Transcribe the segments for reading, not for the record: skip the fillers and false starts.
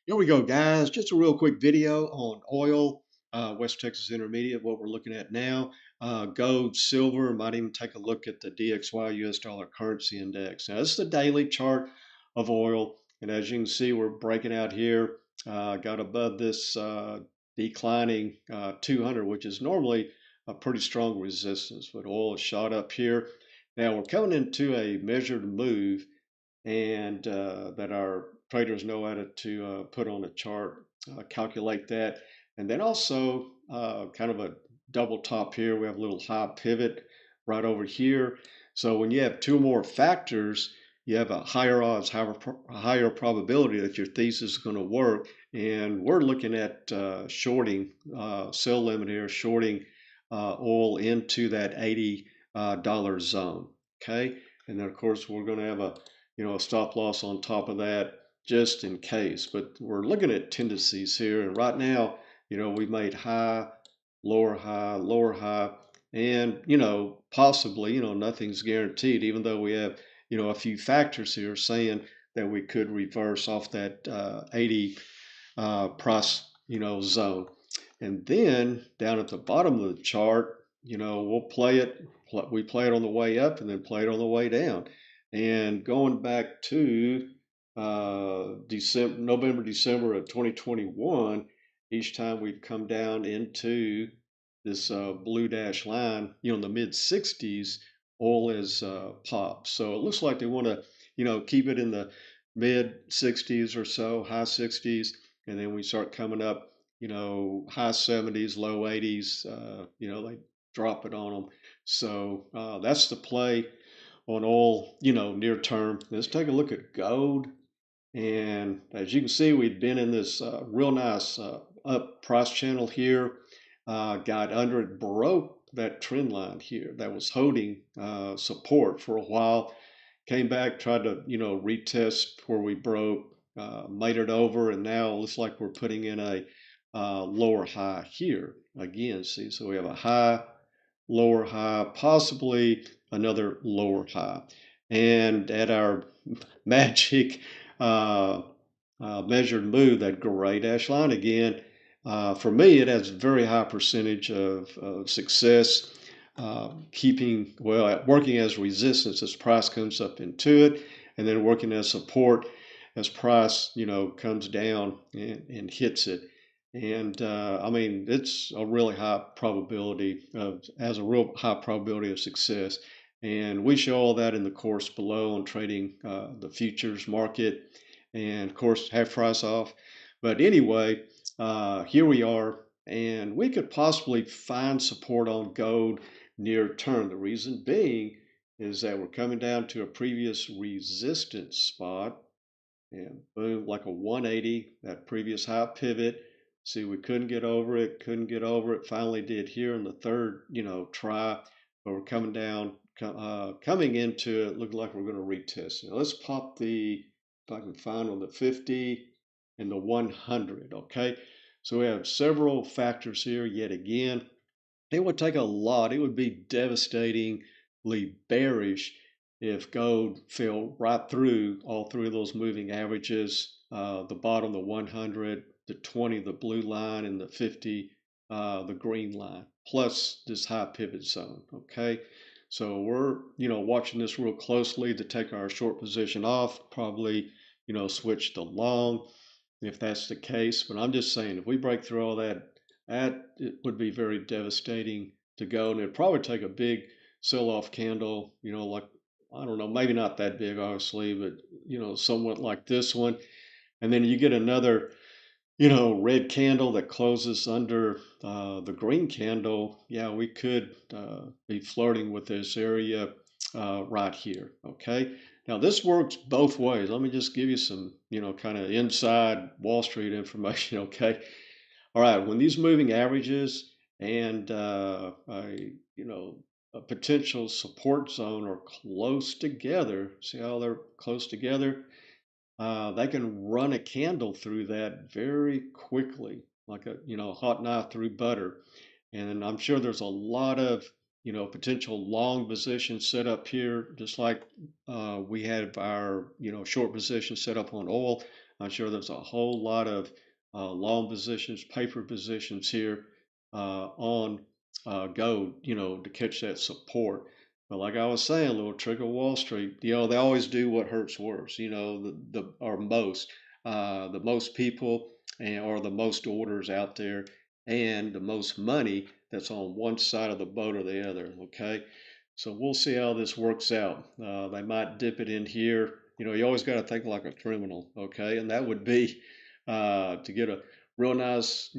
Here we go, guys. Just a real quick video on oil, West Texas Intermediate, what we're looking at now. Gold, silver, might even take a look at the DXY US dollar currency index. Now, this is the daily chart of oil. And as you can see, we're breaking out here, got above this declining 200, which is normally a pretty strong resistance, but oil is shot up here. Now, we're coming into a measured move and that our traders know how to put on a chart, calculate that. And then also kind of a double top here. We have a little high pivot right over here. So when you have two more factors, you have a higher odds, higher probability that your thesis is going to work. And we're looking at shorting, sell limit here, shorting oil into that $80 zone. Okay. And then of course we're going to have a stop loss on top of that just in case. But we're looking at tendencies here. And right now, we've made high, lower high, and, possibly, nothing's guaranteed, even though we have, a few factors here saying that we could reverse off that 80 price, zone. And then down at the bottom of the chart, we'll play it. We play it on the way up and then play it on the way down. And going back to November, December of 2021, each time we've come down into this blue dash line, in the mid 60s, oil is popped. So it looks like they want to, keep it in the mid 60s or so, high 60s, and then we start coming up, high 70s, low 80s. They drop it on them. So that's the play on oil, near term. Let's take a look at gold. And as you can see, we've been in this real nice up price channel here. Got under it, broke that trend line here that was holding support for a while. Came back, tried to, retest where we broke, made it over, and now it looks like we're putting in a lower high here again. See, so we have a high, lower high, possibly another lower high. And at our magic measured move, that gray dash line again, for me, it has a very high percentage of success, working as resistance as price comes up into it, and then working as support as price, comes down and hits it. And I mean, it's a really high probability has a real high probability of success. And we show all that in the course below on trading the futures market, and of course, half price off. But anyway, here we are, and we could possibly find support on gold near term. The reason being is that we're coming down to a previous resistance spot, and boom, like a 180, that previous high pivot. See, we couldn't get over it, finally did here in the third, try, but we're coming down, coming into it, looking like we're going to retest. Now let's pop if I can find on the 50 and the 100, okay? So we have several factors here yet again. It would take a lot, it would be devastatingly bearish if gold fell right through all three of those moving averages, the bottom, the 100, the 20, the blue line, and the 50, the green line, plus this high pivot zone, okay? So we're, watching this real closely to take our short position off, probably, switch to long if that's the case. But I'm just saying, if we break through all that, it would be very devastating to go, and it'd probably take a big sell-off candle, like, I don't know, maybe not that big, obviously, but somewhat like this one. And then you get another, red candle that closes under the green candle. Yeah, we could be flirting with this area right here. Okay. Now this works both ways. Let me just give you some, kind of inside Wall Street information. Okay. All right. When these moving averages and a potential support zone are close together, see how they're close together? They can run a candle through that very quickly, like a hot knife through butter. And I'm sure there's a lot of potential long positions set up here, just like we had our short position set up on oil. I'm sure there's a whole lot of long positions, paper positions here on gold, to catch that support. But like I was saying, a little trick of Wall Street, they always do what hurts worse, the most people or the most orders out there and the most money that's on one side of the boat or the other. Okay. So we'll see how this works out. They might dip it in here. You always got to think like a criminal. Okay. And that would be to get a real nice,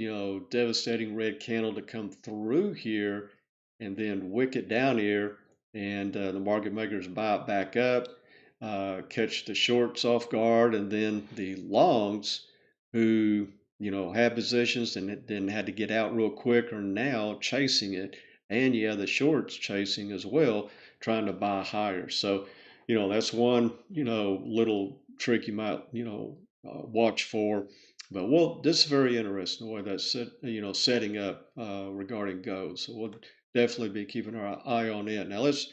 devastating red candle to come through here and then wick it down here and the market makers buy it back up, catch the shorts off guard, and then the longs who had positions and then had to get out real quick are now chasing it, and the shorts chasing as well, trying to buy higher. So that's one little trick you might watch for. But this is very interesting the way that's setting up regarding gold. So we'll definitely be keeping our eye on it. Now let's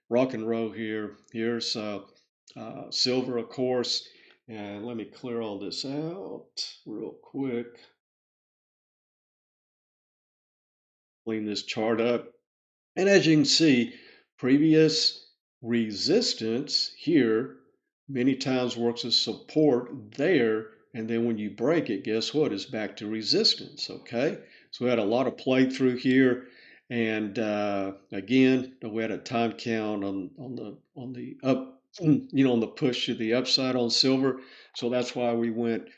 rock and roll here. Here's silver, of course. And let me clear all this out real quick. Clean this chart up. And as you can see, previous resistance here many times works as support there. And then when you break it, guess what? It's back to resistance. Okay. So we had a lot of play through here. And again, we had a time count on the up, on the push to the upside on silver. So that's why we went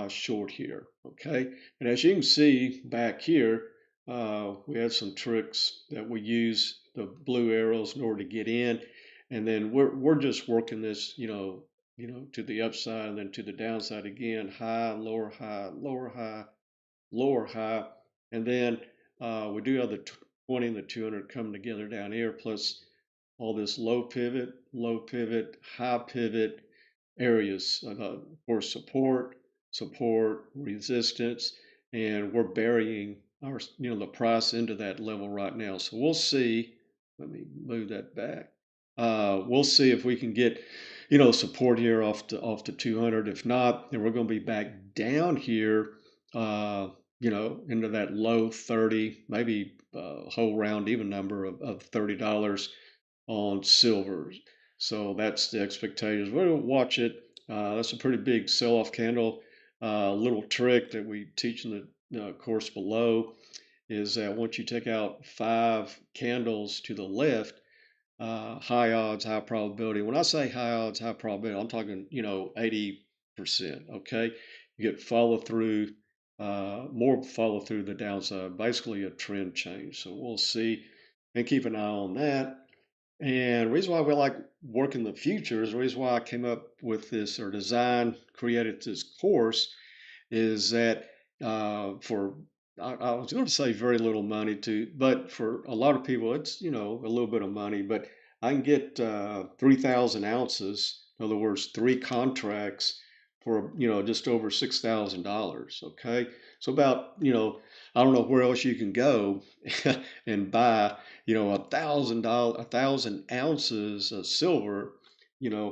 short here. Okay. And as you can see back here, we had some tricks that we use the blue arrows in order to get in, and then we're just working this, to the upside and then to the downside again, high, lower, high, lower, high, lower, high, and then we do have the 20 and the 200 coming together down here, plus all this low pivot, high pivot areas for support, resistance, and we're burying our, the price into that level right now. So we'll see. Let me move that back. We'll see if we can get, support here off the 200. If not, then we're going to be back down here, into that low 30, maybe a whole round even number of $30 on silver. So that's the expectations. We'll watch it. That's a pretty big sell-off candle. Little trick that we teach in the course below is that once you take out 5 candles to the left, high odds, high probability. When I say high odds, high probability, I'm talking 80%. Okay, you get follow through, more follow through the downside, basically a trend change. So we'll see and keep an eye on that. And the reason why we like working the futures, the reason why I came up with this or created this course is that for, I was going to say very little money but for a lot of people, it's, a little bit of money, but I can get 3,000 ounces, in other words, 3 contracts for, just over $6,000. Okay. So about, I don't know where else you can go and buy, $1,000 of silver,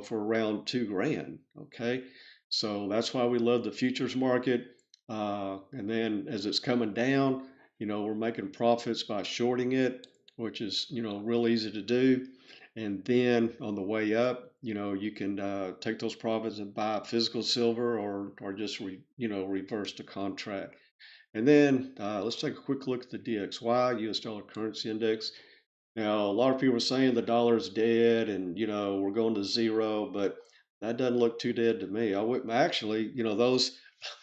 for around 2 grand. Okay. So that's why we love the futures market. And then as it's coming down, we're making profits by shorting it, which is, real easy to do. And then on the way up, you can take those profits and buy physical silver or just reverse the contract. And then let's take a quick look at the DXY, US dollar currency index. Now, a lot of people are saying the dollar is dead and, we're going to zero, but that doesn't look too dead to me. I would actually, those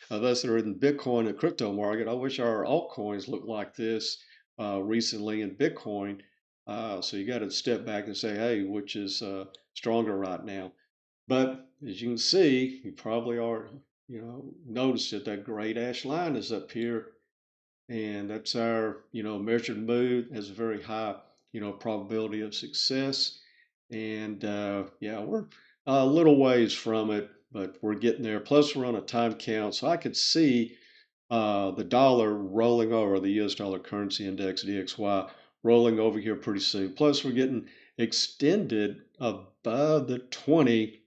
of us that are in Bitcoin and crypto market, I wish our altcoins looked like this recently in Bitcoin. So you got to step back and say, hey, which is stronger right now? But as you can see, you probably are, noticed that that gray dash line is up here, and that's our, measured move has a very high, probability of success. And yeah, we're a little ways from it, but we're getting there. Plus, we're on a time count, so I could see the dollar rolling over, the US dollar currency index, DXY, rolling over here pretty soon. Plus, we're getting extended above the 20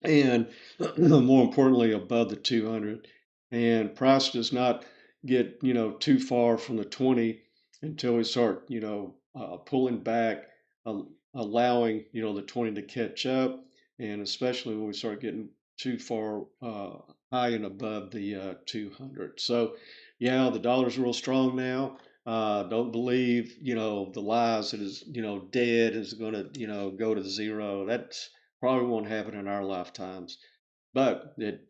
and more importantly, above the 200. And price does not get, too far from the 20 until we start, pulling back, allowing, the 20 to catch up, and especially when we start getting too far high and above the 200. So, yeah, the dollar's real strong now. Don't believe, the lies that is, dead is going to, go to zero. That's probably won't happen in our lifetimes. But it,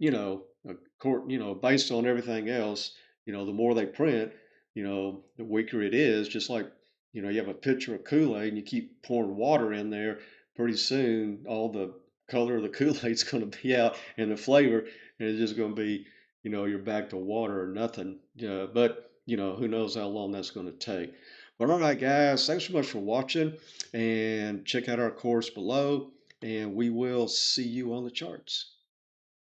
based on everything else, the more they print, the weaker it is. Just like, you have a pitcher of Kool-Aid and you keep pouring water in there, pretty soon all the color of the Kool-Aid's going to be out and the flavor, and it's just going to be, you're back to water or nothing. But, who knows how long that's going to take. But all right, guys, thanks so much for watching, and check out our course below, and we will see you on the charts.